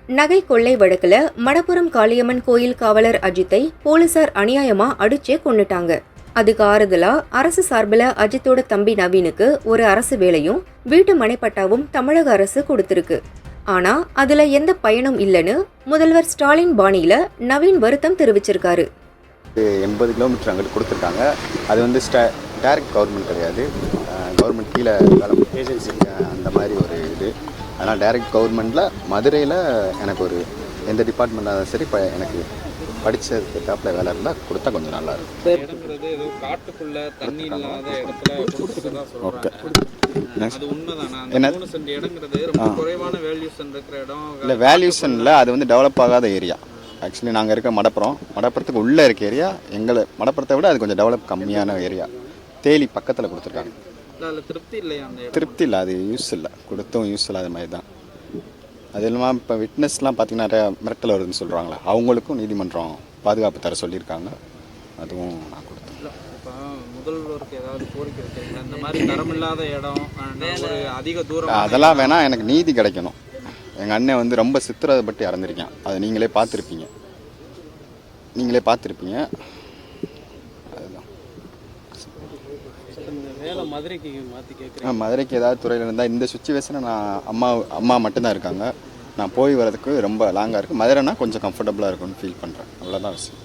நகை கொள்ளை வழக்குல மடப்புரம் காளியம்மன் கோயில் காவலர் அஜித்தை போலீசார் அநியாயமா அடிச்சே கொன்னுட்டாங்க. அதுக்கு ஆறுதலா அரசு சார்பில் அஜித்தோட தம்பி நவீனுக்கு ஒரு அரசு வேலையும் வீட்டு மனைப்பட்டாவும் தமிழக அரசு கொடுத்திருக்கு. ஆனா அதுல எந்த பயனும் இல்லைன்னு முதல்வர் ஸ்டாலின் பாணியில நவீன் வருத்தம் தெரிவிச்சிருக்காரு. 80 கிலோமீட்டர் அங்கிட்டு கொடுத்துருக்காங்க. அது வந்து டைரக்ட் கவர்மெண்ட் கிடையாது, கவர்மெண்ட் கீழே ஏஜென்சி அந்த மாதிரி ஒரு இது. அதனால் டைரக்ட் கவர்மெண்ட்டில் மதுரையில் எனக்கு ஒரு எந்த டிபார்ட்மெண்ட்டாக இருந்தாலும் சரி, இப்போ எனக்கு படித்ததுக்கு ஏற்றாப்புல வேலை இருந்தால் கொடுத்தா கொஞ்சம் நல்லாயிருக்கும். ஓகே, இல்லை வேல்யூஷனில் அது வந்து டெவலப் ஆகாத ஏரியா. ஆக்சுவலி நாங்கள் இருக்க மடப்புறத்துக்கு உள்ளே இருக்க ஏரியா, எங்களை மடப்புறத்தை விட அது கொஞ்சம் டெவலப் கம்மியான ஏரியா. தேலி பக்கத்தில் கொடுத்துருக்காங்க. திருப்தி இல்லை, அது யூஸ் இல்லை, கொடுத்தும் யூஸ் இல்லாத மாதிரி தான். அது இல்லாமல் இப்போ விட்னஸ்லாம் பார்த்திங்கன்னா நிறையா மிரட்டல் வருதுன்னு சொல்கிறாங்களே, அவங்களுக்கும் நீதிமன்றம் பாதுகாப்பு தர சொல்லியிருக்காங்க. அதுவும் நான் கொடுத்தேன். அதெல்லாம் வேணால் எனக்கு நீதி கிடைக்கணும். எங்கள் அண்ணன் வந்து ரொம்ப சித்திரப்பட்டு இறந்துருக்கேன், அதை நீங்களே பார்த்துருப்பீங்க. மதுரைக்கு ஏதாவது துறையில் இருந்தால் இந்த சுச்சுவேஷனை நான் அம்மா மட்டும்தான் இருக்காங்க. நான் போய் வரதுக்கு ரொம்ப லாங்காக இருக்குது. மதுரைனா கொஞ்சம் கம்ஃபர்டபுளாக இருக்கும்னு ஃபீல் பண்ணுறேன். அவ்வளோதான் விஷயம்.